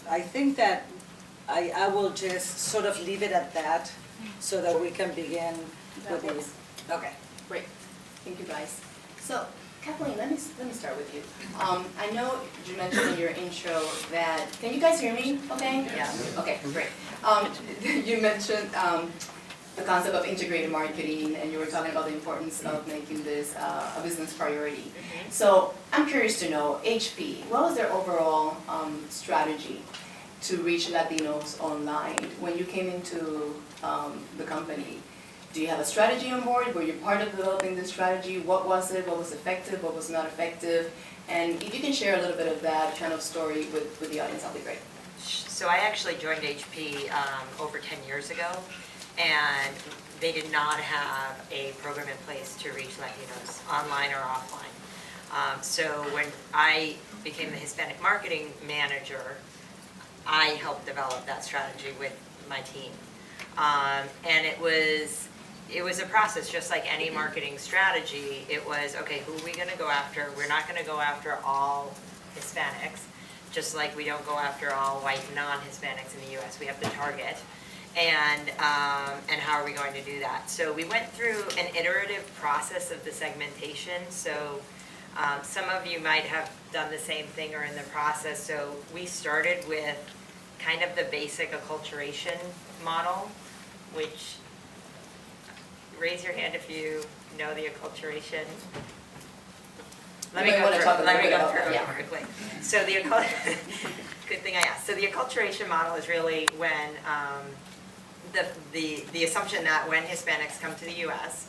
I think that I will just sort of leave it at that so that we can begin with these. Okay. Great, thank you guys. So Kathleen, let me start with you. I know you mentioned in your intro that, can you guys hear me okay? Yeah. Okay, great. You mentioned the concept of integrated marketing, and you were talking about the importance of making this a business priority. So I'm curious to know, HP, what was their overall strategy to reach Latinos online? When you came into the company, do you have a strategy on board? Were you part of developing this strategy? What was it? What was effective? What was not effective? And if you can share a little bit of that kind of story with the audience, that'll be great. So I actually joined HP over 10 years ago, and they did not have a program in place to reach Latinos, online or offline. So when I became the Hispanic marketing manager, I helped develop that strategy with my team. And it was a process, just like any marketing strategy. It was, okay, who are we going to go after? We're not going to go after all Hispanics, just like we don't go after all white non-Hispanics in the U.S. We have to target. And how are we going to do that? So we went through an iterative process of the segmentation. So some of you might have done the same thing or in the process. So we started with kind of the basic acculturation model, which, raise your hand if you know the acculturation. Let me go through it quickly. So the good thing I asked. So the acculturation model is really when the assumption that when Hispanics come to the U.S.,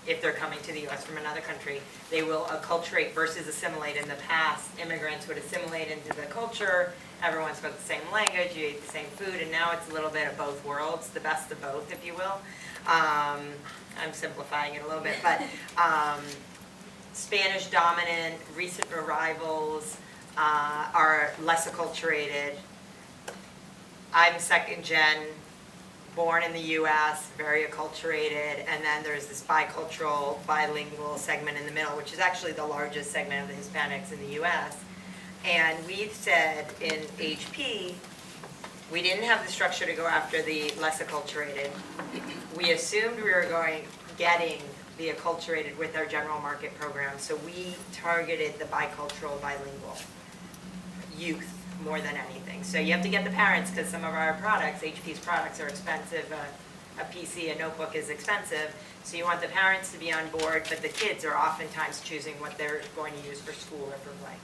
if they're coming to the U.S. from another country, they will acculturate versus assimilate. In the past, immigrants would assimilate into the culture. Everyone spoke the same language, you ate the same food, and now it's a little bit of both worlds, the best of both, if you will. I'm simplifying it a little bit, but Spanish dominant, recent arrivals are less acculturated. I'm second gen, born in the U.S., very acculturated, and then there's this bicultural, bilingual segment in the middle, which is actually the largest segment of the Hispanics in the U.S. And we said in HP, we didn't have the structure to go after the less acculturated. We assumed we were getting the acculturated with our general market program, so we targeted the bicultural, bilingual youth more than anything. So you have to get the parents, because some of our products, HP's products, are expensive. A PC, a notebook is expensive, so you want the parents to be on board, but the kids are oftentimes choosing what they're going to use for school or for play.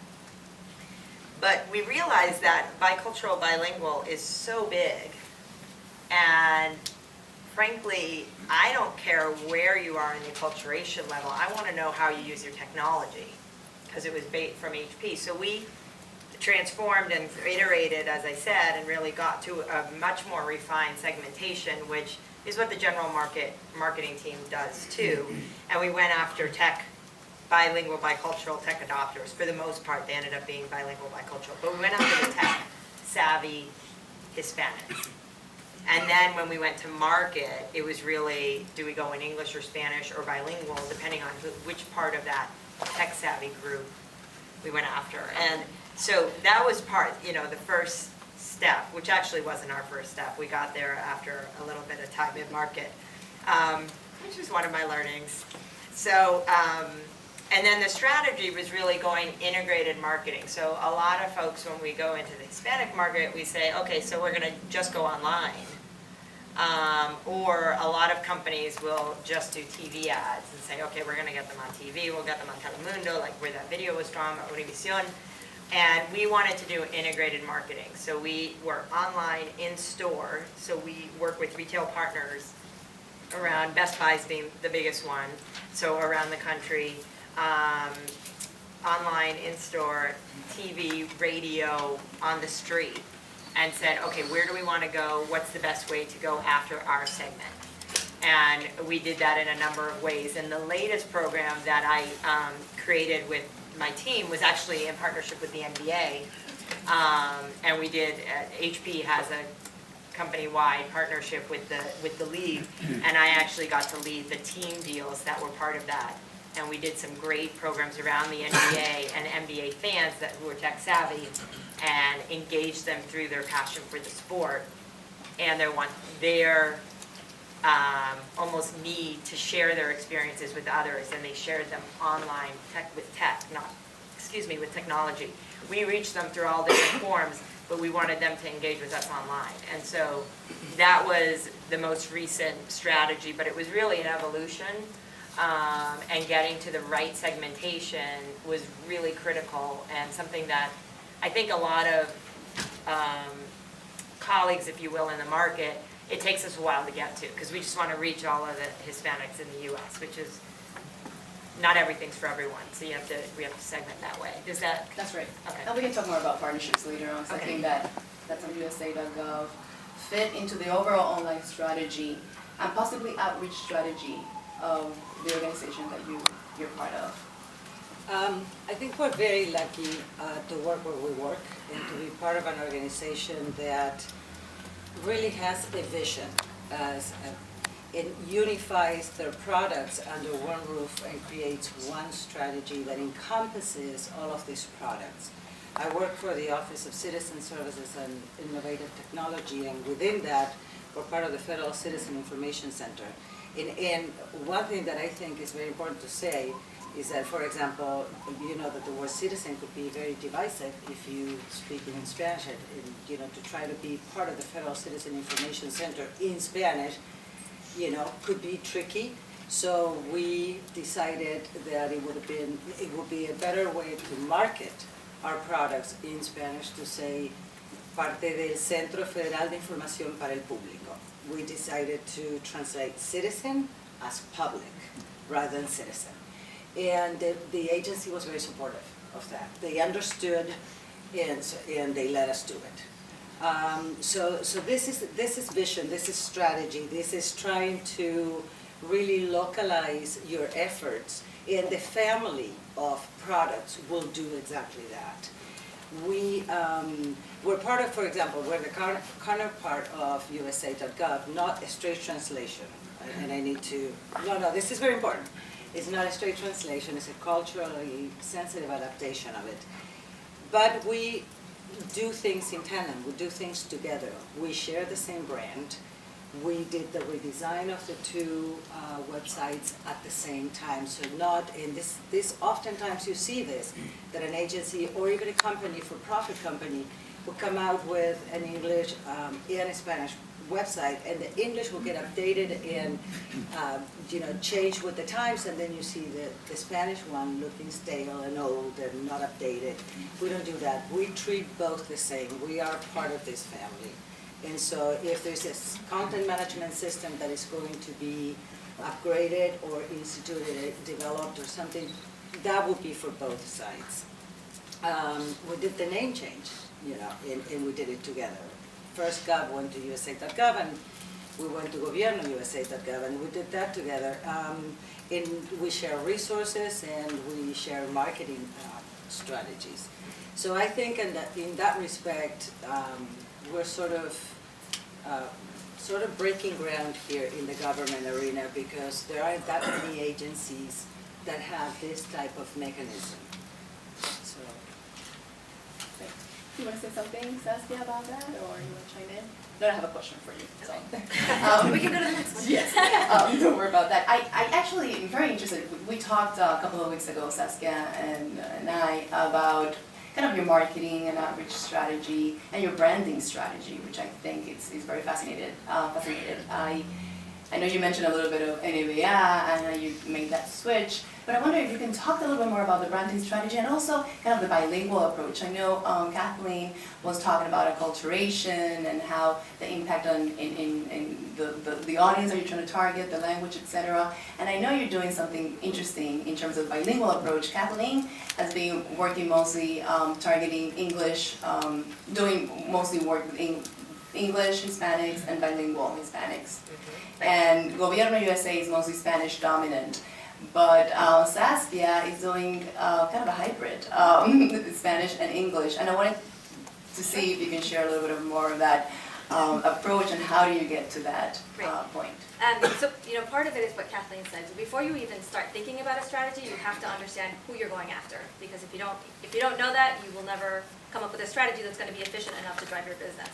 But we realized that bicultural, bilingual is so big, and frankly, I don't care where you are in the acculturation level. I want to know how you use your technology, because it was from HP. So we transformed and iterated, as I said, and really got to a much more refined segmentation, which is what the general marketing team does too. And we went after bilingual, bicultural tech adopters. For the most part, they ended up being bilingual, bicultural. But we went after the tech-savvy Hispanics. And then when we went to market, it was really, do we go in English or Spanish or bilingual, depending on which part of that tech-savvy group we went after. And so that was the first step, which actually wasn't our first step. We got there after a little bit of time in market, which is one of my learnings. So, and then the strategy was really going integrated marketing. So a lot of folks, when we go into the Hispanic market, we say, okay, so we're going to just go online. Or a lot of companies will just do TV ads and say, okay, we're going to get them on TV, we'll get them on Telemundo, like where that video was from, or Univision. And we wanted to do integrated marketing. So we were online, in store. So we work with retail partners around, Best Buy's being the biggest one, so around the country. Online, in store, TV, radio, on the street, and said, okay, where do we want to go? What's the best way to go after our segment? And we did that in a number of ways. And the latest program that I created with my team was actually in partnership with the NBA. And we did, HP has a company-wide partnership with the league, and I actually got to lead the team deals that were part of that and we did some great programs around the NBA and NBA fans who were tech savvy, and engaged them through their passion for the sport and their almost need to share their experiences with others, and they shared them online with technology. We reached them through all different forms, but we wanted them to engage with us online. And so that was the most recent strategy, but it was really an evolution, and getting to the right segmentation was really critical, and something that I think a lot of colleagues, if you will, in the market, it takes us a while to get to, because we just want to reach all of the Hispanics in the U.S., which is not everything's for everyone, so we have to segment that way. Does that? That's right. Okay. And we can talk more about partnerships later on, something that's on USA.gov, fit into the overall online strategy and possibly outreach strategy of the organization that you're part of. I think we're very lucky to work where we work and to be part of an organization that really has a vision it unifies their products under one roof and creates one strategy that encompasses all of these products. I work for the Office of Citizen Services and Innovative Technology, and within that, we're part of the Federal Citizen Information Center. And one thing that I think is very important to say is that, for example, you know that the word citizen could be very divisive if you speak in Spanish, and you know, to try to be part of the Federal Citizen Information Center in Spanish, you know, could be tricky. So we decided that it would be a better way to market our products in Spanish to say parte del Centro Federal de Información para el Público. We decided to translate citizen as public rather than citizen. And the agency was very supportive of that. They understood and they let us do it. So this is vision, this is strategy, this is trying to really localize your efforts, and the family of products will do exactly that. We're part of, for example, we're the counterpart of USA.gov, not a straight translation. And I need to, no, this is very important. It's not a straight translation, it's a culturally sensitive adaptation of it. But we do things in tandem, we do things together. We share the same brand. We did the redesign of the two websites at the same time. So not in this oftentimes you see this, that an agency or even a company, for-profit company, will come out with an English and a Spanish website, and the English will get updated and change with the times, and then you see the Spanish one looking stale and old and not updated. We don't do that. We treat both the same. We are part of this family. And so if there's this content management system that is going to be upgraded or instituted, developed or something, that would be for both sides. We did the name change, and we did it together. First Gov went to USA.gov, and we went to Gobierno USA.gov, and we did that together. And we share resources and we share marketing strategies. So I think in that respect, we're sort of breaking ground here in the government arena, because there aren't that many agencies that have this type of mechanism. So. You want to say something, Saskia, about that, or you want to chime in? No, I have a question for you. So. We can go to the next one. Yes, don't worry about that. I actually am very interested. We talked a couple of weeks ago, Saskia and I, about kind of your marketing and outreach strategy and your branding strategy, which I think is very fascinated. I know you mentioned a little bit of NABA, and you made that switch, but I wonder if you can talk a little bit more about the branding strategy and also kind of the bilingual approach. I know Kathleen was talking about acculturation and how the impact on in the audience that you're trying to target, the language, etc. And I know you're doing something interesting in terms of bilingual approach. Kathleen has been working mostly targeting English, doing mostly work with English Hispanics and bilingual Hispanics. And Gobierno USA is mostly Spanish dominant. But Saskia is doing kind of a hybrid, Spanish and English. And I wanted to see if you can share a little bit more of that approach and how do you get to that point. So, part of it is what Kathleen said. Before you even start thinking about a strategy, you have to understand who you're going after. Because if you don't know that, you will never come up with a strategy that's going to be efficient enough to drive your business.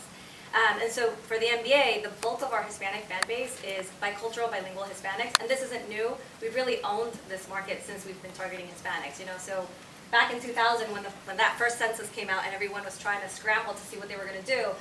And so for the NBA, the bulk of our Hispanic fan base is bicultural, bilingual Hispanics, and this isn't new. We've really owned this market since we've been targeting Hispanics. So back in 2000, when that first census came out and everyone was trying to scramble to see what they were going to do,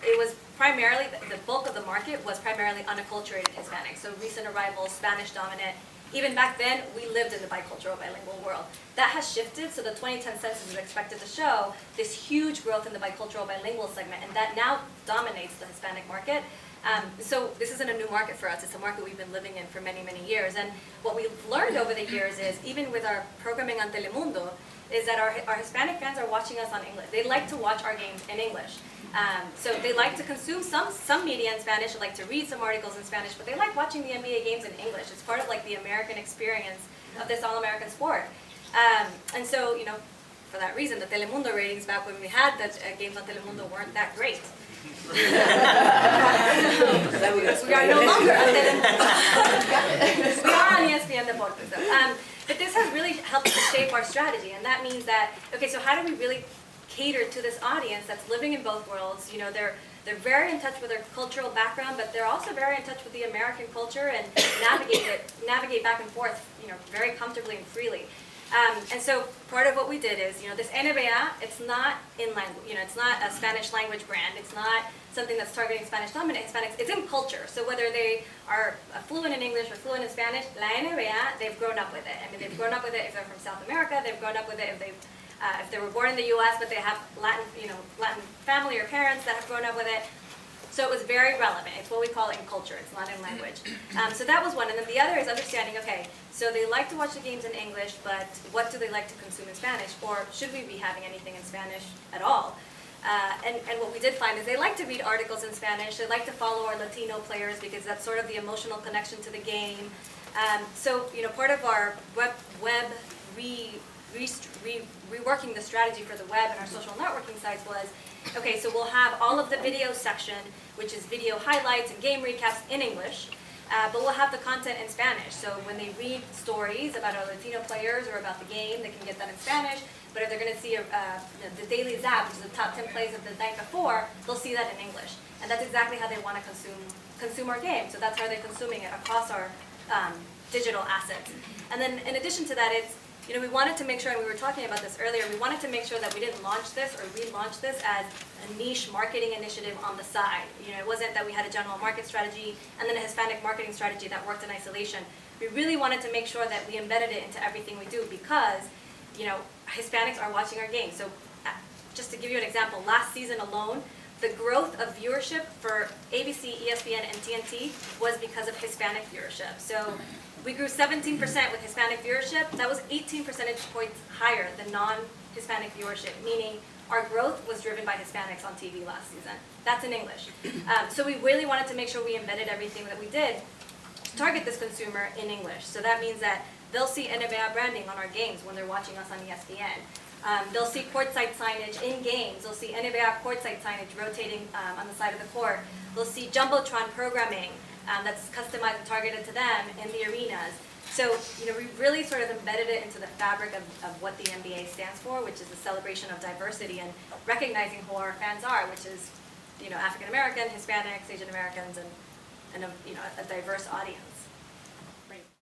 it was primarily, the bulk of the market was primarily unacculturated Hispanics. So recent arrivals, Spanish dominant. Even back then, we lived in the bicultural, bilingual world. That has shifted, so the 2010 census is expected to show this huge growth in the bicultural, bilingual segment, and that now dominates the Hispanic market. So this isn't a new market for us. It's a market we've been living in for many, many years. And what we've learned over the years is, even with our programming on Telemundo, is that our Hispanic fans are watching us on English. They like to watch our games in English. So they like to consume some media in Spanish, they like to read some articles in Spanish, but they like watching the NBA games in English. It's part of like the American experience of this all-American sport. And so, for that reason, the Telemundo ratings back when we had the games on Telemundo weren't that great. We are no longer on Telemundo. We are on ESPN Deportes, though. But this has really helped to shape our strategy, and that means that, okay, so how do we really cater to this audience that's living in both worlds? They're very in touch with their cultural background, but they're also very in touch with the American culture and navigate back and forth, very comfortably and freely. And so part of what we did is, this NBA, it's not in language, it's not a Spanish language brand. It's not something that's targeting Spanish dominant Hispanics. It's in culture. So whether they are fluent in English or fluent in Spanish, La NBA, they've grown up with it. I mean, they've grown up with it if they're from South America. They've grown up with it if they were born in the U.S., but they have Latin family or parents that have grown up with it. So it was very relevant. It's what we call in culture. It's not in language. So that was one. And then the other is understanding, okay, so they like to watch the games in English, but what do they like to consume in Spanish? Or should we be having anything in Spanish at all? And what we did find is they like to read articles in Spanish. They like to follow our Latino players because that's sort of the emotional connection to the game. So part of our web reworking the strategy for the web and our social networking sites was, okay, so we'll have all of the video section, which is video highlights and game recaps in English, but we'll have the content in Spanish. So when they read stories about our Latino players or about the game, they can get that in Spanish. But if they're going to see the Daily Zap, which is the top 10 plays of the night before, they'll see that in English. And that's exactly how they want to consume our game. So that's how they're consuming it across our digital assets. And then in addition to that, it's, we wanted to make sure, and we were talking about this earlier, we wanted to make sure that we didn't launch this or relaunch this as a niche marketing initiative on the side. It wasn't that we had a general market strategy and then a Hispanic marketing strategy that worked in isolation. We really wanted to make sure that we embedded it into everything we do because, Hispanics are watching our games. So just to give you an example, last season alone, the growth of viewership for ABC, ESPN, and TNT was because of Hispanic viewership. So we grew 17% with Hispanic viewership. That was 18 percentage points higher than non-Hispanic viewership, meaning our growth was driven by Hispanics on TV last season. That's in English. So we really wanted to make sure we embedded everything that we did to target this consumer in English. So that means that they'll see NBA branding on our games when they're watching us on ESPN. They'll see courtside signage in games. They'll see NBA courtside signage rotating on the side of the court. They'll see Jumbotron programming that's customized and targeted to them in the arenas. So, we really sort of embedded it into the fabric of what the NBA stands for, which is the celebration of diversity and recognizing who our fans are, which is, African American, Hispanics, Asian Americans, and a diverse audience.